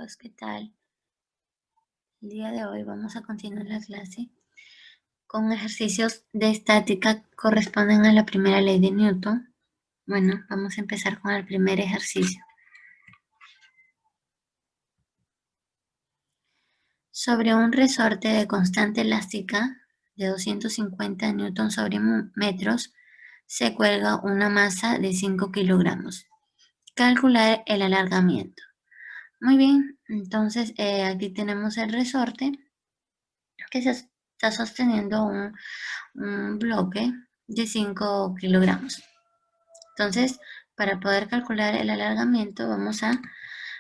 chicos, ¿qué tal? El día de hoy vamos a continuar la clase con ejercicios de estática que corresponden a la primera ley de Newton. Bueno, vamos a empezar con el primer ejercicio. Sobre un resorte de constante elástica de 250 newtons sobre metros se cuelga una masa de 5 kilogramos. Calcular el alargamiento. Muy bien, entonces aquí tenemos el resorte que se está sosteniendo un bloque de 5 kilogramos. Entonces, para poder calcular el alargamiento, vamos a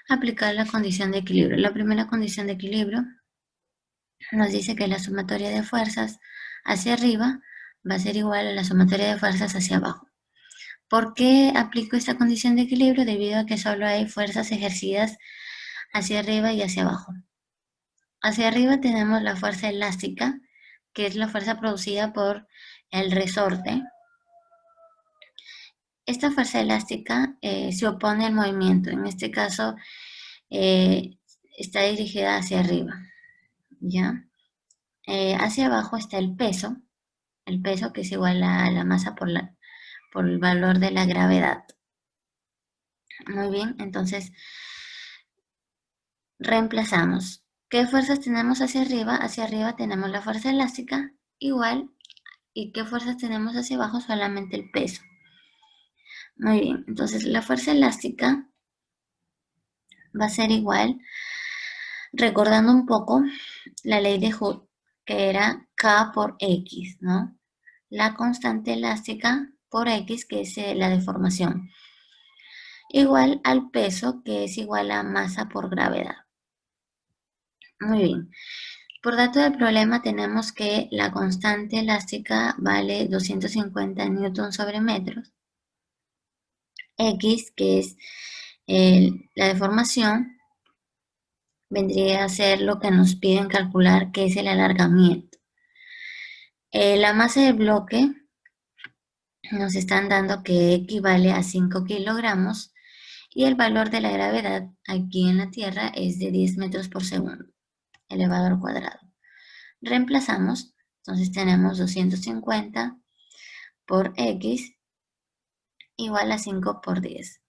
aplicar la condición de equilibrio. La primera condición de equilibrio nos dice que la sumatoria de fuerzas hacia arriba va a ser igual a la sumatoria de fuerzas hacia abajo. ¿Por qué aplico esta condición de equilibrio? Debido a que solo hay fuerzas ejercidas hacia arriba y hacia abajo. Hacia arriba tenemos la fuerza elástica, que es la fuerza producida por el resorte. Esta fuerza elástica se opone al movimiento, en este caso está dirigida hacia arriba, ¿ya? Hacia abajo está el peso que es igual a la masa por el valor de la gravedad. Muy bien, entonces reemplazamos. ¿Qué fuerzas tenemos hacia arriba? Hacia arriba tenemos la fuerza elástica igual, ¿y qué fuerzas tenemos hacia abajo? Solamente el peso. Muy bien, entonces la fuerza elástica va a ser igual, recordando un poco la ley de Hooke, que era K por X, ¿no? La constante elástica por X, que es la deformación, igual al peso, que es igual a masa por gravedad. Muy bien. Por dato del problema tenemos que la constante elástica vale 250 newtons sobre metros. X, que es la deformación, vendría a ser lo que nos piden calcular, que es el alargamiento. La masa del bloque nos están dando que equivale a 5 kilogramos y el valor de la gravedad aquí en la Tierra es de 10 metros por segundo, elevado al cuadrado. Reemplazamos, entonces tenemos 250 por X igual a 5 por 10.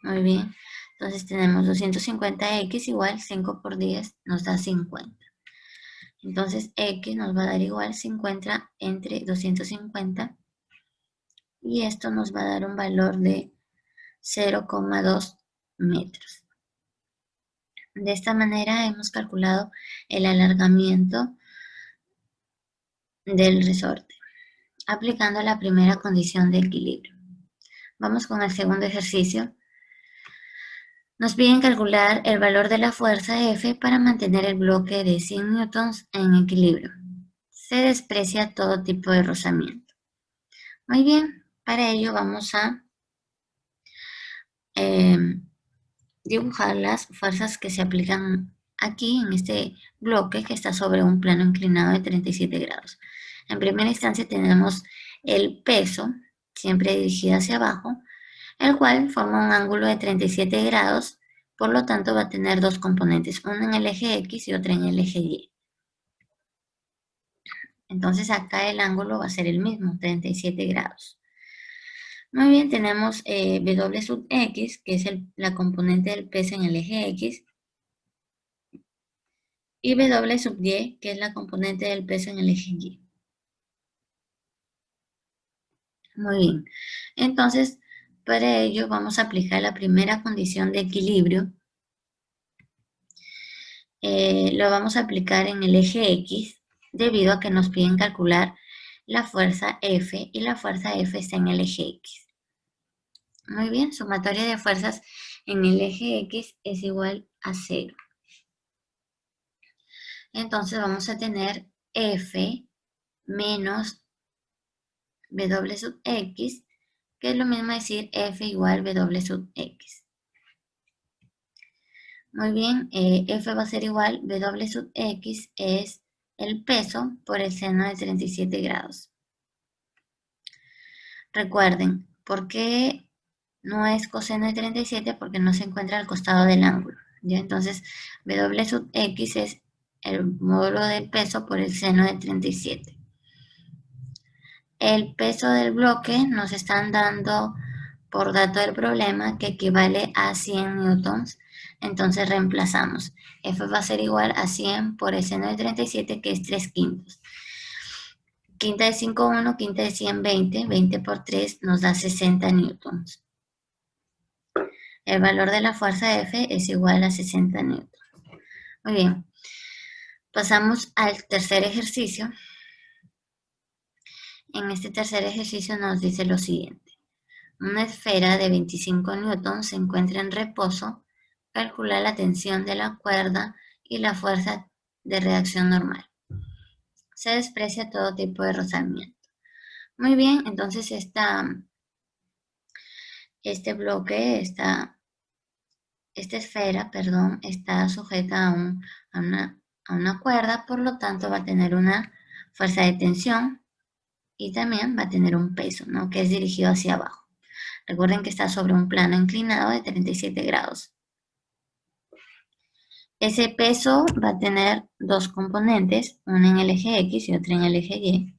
Muy bien, entonces tenemos 250X igual 5 por 10 nos da 50. Entonces X nos va a dar igual 50 entre 250 y esto nos va a dar un valor de 0,2 metros. De esta manera hemos calculado el alargamiento del resorte, aplicando la primera condición de equilibrio. Vamos con el segundo ejercicio. Nos piden calcular el valor de la fuerza F para mantener el bloque de 100 newtons en equilibrio. Se desprecia todo tipo de rozamiento. Muy bien, para ello vamos a dibujar las fuerzas que se aplican aquí en este bloque que está sobre un plano inclinado de 37 grados. En primera instancia tenemos el peso, siempre dirigido hacia abajo, el cual forma un ángulo de 37 grados, por lo tanto va a tener dos componentes, una en el eje X y otra en el eje Y. Entonces acá el ángulo va a ser el mismo, 37 grados. Muy bien, tenemos W sub X, que es la componente del peso en el eje X, y W sub Y, que es la componente del peso en el eje Y. Muy bien, entonces para ello vamos a aplicar la primera condición de equilibrio. Lo vamos a aplicar en el eje X, debido a que nos piden calcular la fuerza F, y la fuerza F está en el eje X. Muy bien, sumatoria de fuerzas en el eje X es igual a 0. Entonces vamos a tener F menos W sub X, que es lo mismo decir F igual W sub X. Muy bien, F va a ser igual, W sub X es el peso por el seno de 37 grados. Recuerden, ¿por qué no es coseno de 37? Porque no se encuentra al costado del ángulo. ¿Ya? Entonces, W sub X es el módulo del peso por el seno de 37. El peso del bloque nos están dando por dato del problema que equivale a 100 newtons. Entonces reemplazamos. F va a ser igual a 100 por el seno de 37, que es 3 quintos. Quinta de 5, 1, quinta de 100, 20. 20 por 3 nos da 60 newtons. El valor de la fuerza F es igual a 60 newtons. Muy bien. Pasamos al tercer ejercicio. En este tercer ejercicio nos dice lo siguiente. Una esfera de 25 newtons se encuentra en reposo. Calcula la tensión de la cuerda y la fuerza de reacción normal. Se desprecia todo tipo de rozamiento. Muy bien, entonces este bloque, esta esfera, perdón, está sujeta a una cuerda, por lo tanto va a tener una fuerza de tensión y también va a tener un peso, ¿no? Que es dirigido hacia abajo. Recuerden que está sobre un plano inclinado de 37 grados. Ese peso va a tener dos componentes, una en el eje X y otra en el eje Y,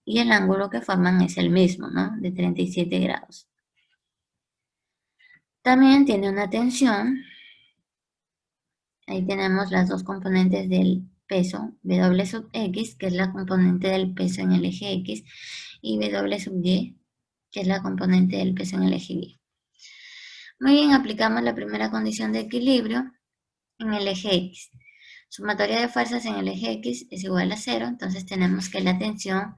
y el ángulo que forman es el mismo, ¿no? De 37 grados. También tiene una tensión. Ahí tenemos las dos componentes del peso, W sub X, que es la componente del peso en el eje X, y W sub Y, que es la componente del peso en el eje Y. Muy bien, aplicamos la primera condición de equilibrio en el eje X. Sumatoria de fuerzas en el eje X es igual a 0, entonces tenemos que la tensión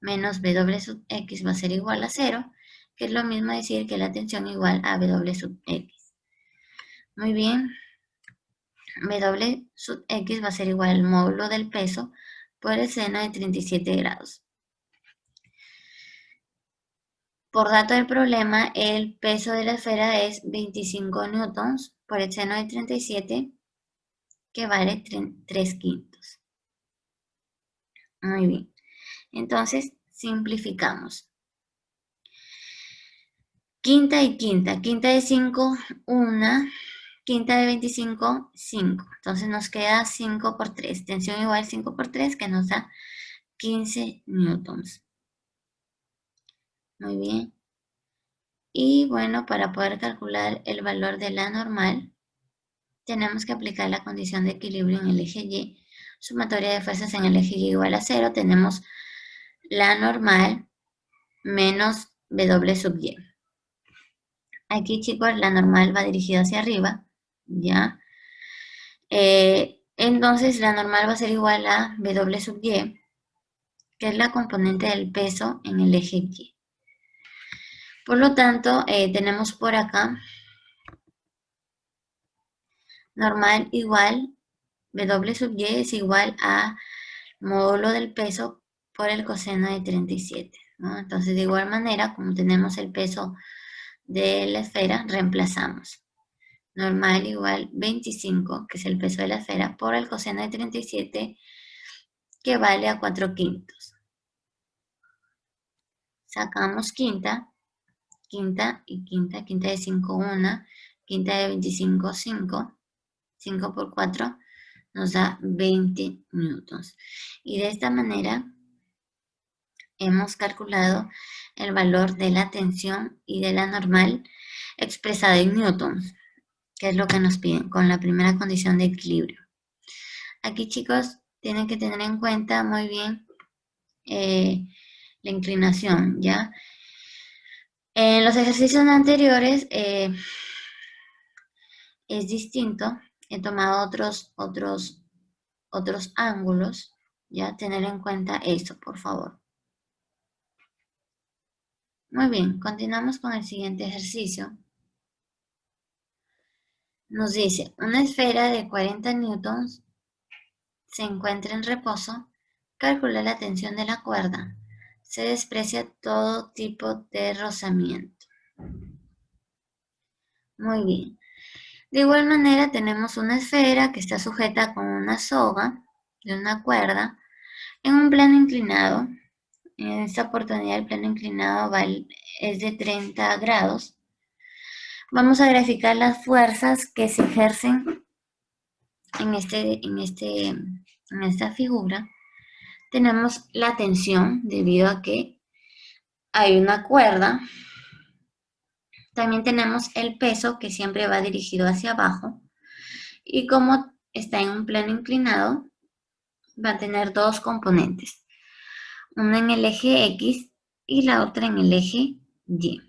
menos W sub X va a ser igual a 0, que es lo mismo decir que la tensión igual a W sub X. Muy bien, W sub X va a ser igual al módulo del peso por el seno de 37 grados. Por dato del problema, el peso de la esfera es 25 newtons por el seno de 37, que vale 3 quintos. Muy bien. Entonces, simplificamos. Quinta y quinta. Quinta de 5, 1. Quinta de 25, 5. Entonces nos queda 5 por 3. Tensión igual 5 por 3, que nos da 15 newtons. Muy bien. Y bueno, para poder calcular el valor de la normal, tenemos que aplicar la condición de equilibrio en el eje Y. Sumatoria de fuerzas en el eje Y igual a 0. Tenemos la normal menos W sub Y. Aquí, chicos, la normal va dirigida hacia arriba, ¿ya? Entonces, la normal va a ser igual a W sub Y, que es la componente del peso en el eje Y. Por lo tanto, tenemos por acá normal igual, W sub Y es igual a módulo del peso por el coseno de 37, ¿no? Entonces, de igual manera, como tenemos el peso de la esfera, reemplazamos. Normal igual 25, que es el peso de la esfera, por el coseno de 37, que vale a 4 quintos. Sacamos quinta, quinta y quinta. Quinta de 5, 1. Quinta de 25, 5. 5 por 4 nos da 20 newtons. Y de esta manera hemos calculado el valor de la tensión y de la normal expresada en newtons, que es lo que nos piden con la primera condición de equilibrio. Aquí, chicos, tienen que tener en cuenta muy bien la inclinación, ¿ya? En los ejercicios anteriores es distinto. He tomado otros ángulos, ¿ya? Tener en cuenta eso, por favor. Muy bien, continuamos con el siguiente ejercicio. Nos dice, una esfera de 40 newtons se encuentra en reposo. Calcula la tensión de la cuerda. Se desprecia todo tipo de rozamiento. Muy bien. De igual manera tenemos una esfera que está sujeta con una soga de una cuerda en un plano inclinado. En esta oportunidad el plano inclinado es de 30 grados. Vamos a graficar las fuerzas que se ejercen en esta figura tenemos la tensión debido a que hay una cuerda. También tenemos el peso que siempre va dirigido hacia abajo. Y como está en un plano inclinado, va a tener dos componentes. Una en el eje X y la otra en el eje Y.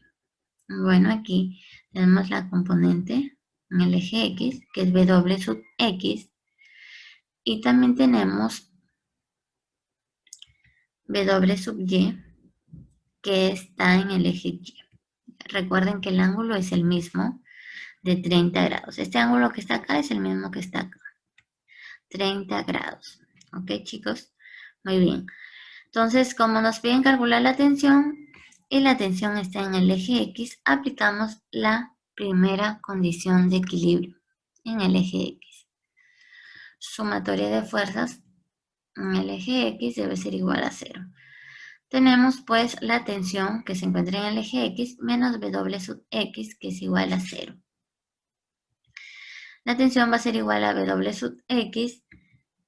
Bueno, aquí tenemos la componente en el eje X, que es W sub X. Y también tenemos W sub Y, que está en el eje Y. Recuerden que el ángulo es el mismo, de 30 grados. Este ángulo que está acá es el mismo que está acá. 30 grados. ¿Ok, chicos? Muy bien. Entonces, como nos piden calcular la tensión y la tensión está en el eje X, aplicamos la primera condición de equilibrio en el eje X. Sumatoria de fuerzas en el eje X debe ser igual a 0. Tenemos pues la tensión que se encuentra en el eje X menos W sub X, que es igual a 0. La tensión va a ser igual a W sub X,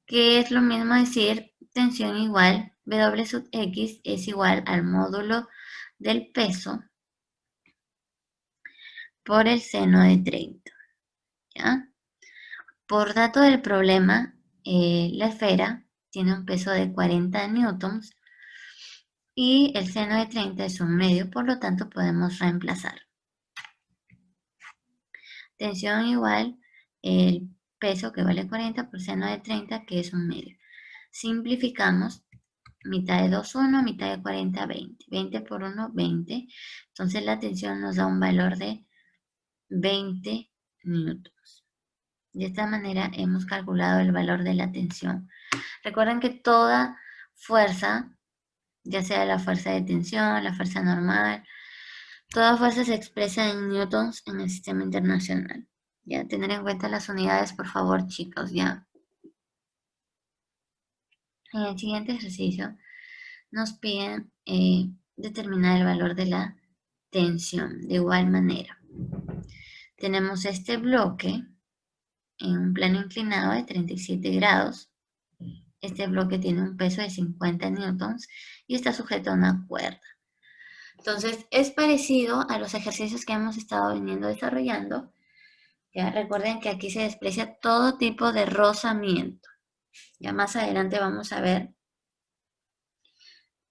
que es lo mismo decir tensión igual, W sub X es igual al módulo del peso por el seno de 30. ¿Ya? Por dato del problema, la esfera tiene un peso de 40 newtons y el seno de 30 es un medio, por lo tanto podemos reemplazar. Tensión igual el peso que vale 40 por seno de 30, que es un medio. Simplificamos, mitad de 2, 1, mitad de 40, 20. 20 por 1, 20. Entonces la tensión nos da un valor de 20 newtons. De esta manera hemos calculado el valor de la tensión. Recuerden que toda fuerza, ya sea la fuerza de tensión, la fuerza normal, toda fuerza se expresa en newtons en el sistema internacional. Ya, tener en cuenta las unidades, por favor, chicos, ya. En el siguiente ejercicio nos piden determinar el valor de la tensión. De igual manera, tenemos este bloque en un plano inclinado de 37 grados. Este bloque tiene un peso de 50 newtons y está sujeto a una cuerda. Entonces, es parecido a los ejercicios que hemos estado viniendo desarrollando. Ya recuerden que aquí se desprecia todo tipo de rozamiento. Ya más adelante vamos a ver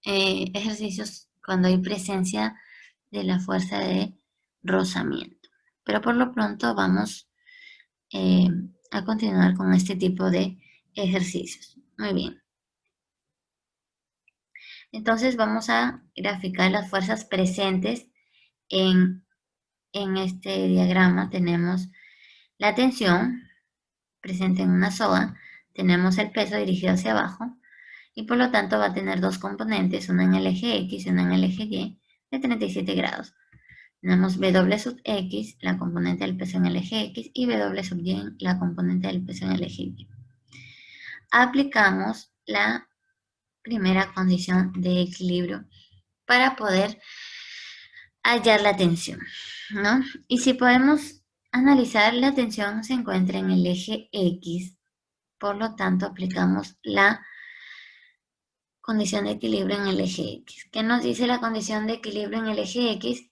ejercicios cuando hay presencia de la fuerza de rozamiento. Pero por lo pronto vamos a continuar con este tipo de ejercicios. Muy bien. Entonces vamos a graficar las fuerzas presentes en este diagrama. Tenemos la tensión presente en una soga, tenemos el peso dirigido hacia abajo y por lo tanto va a tener dos componentes, una en el eje X y una en el eje Y de 37 grados. Tenemos W sub X, la componente del peso en el eje X, y W sub Y, la componente del peso en el eje Y. Aplicamos la primera condición de equilibrio para poder hallar la tensión, ¿no? Y si podemos analizar, la tensión se encuentra en el eje X, por lo tanto aplicamos la condición de equilibrio en el eje X. ¿Qué nos dice la condición de equilibrio en el eje X?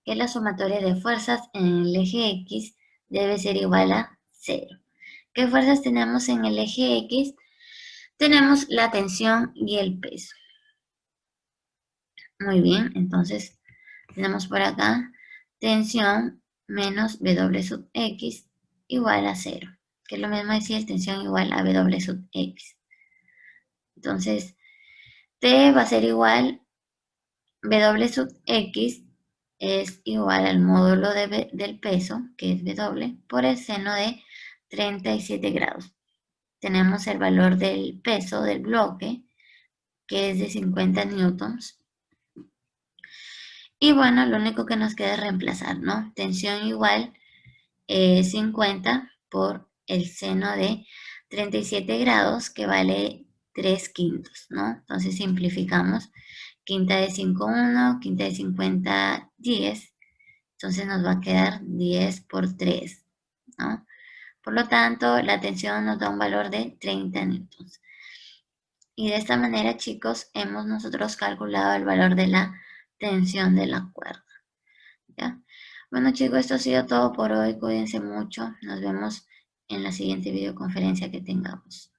Que la sumatoria de fuerzas en el eje X debe ser igual a 0. ¿Qué fuerzas tenemos en el eje X? Tenemos la tensión y el peso. Muy bien, entonces tenemos por acá tensión menos W sub X igual a 0, que es lo mismo decir tensión igual a W sub X. Entonces, T va a ser igual, W sub X es igual al módulo del peso, que es W, por el seno de 37 grados. Tenemos el valor del peso del bloque, que es de 50 newtons. Y bueno, lo único que nos queda es reemplazar, ¿no? Tensión igual 50 por el seno de 37 grados, que vale 3/5, ¿no? Entonces simplificamos. Quinta de 5, 1, quinta de 50, 10. Entonces nos va a quedar 10 por 3, ¿no? Por lo tanto, la tensión nos da un valor de 30 newtons. Y de esta manera, chicos, hemos nosotros calculado el valor de la tensión de la cuerda. ¿Ya? Bueno, chicos, esto ha sido todo por hoy. Cuídense mucho. Nos vemos en la siguiente videoconferencia que tengamos.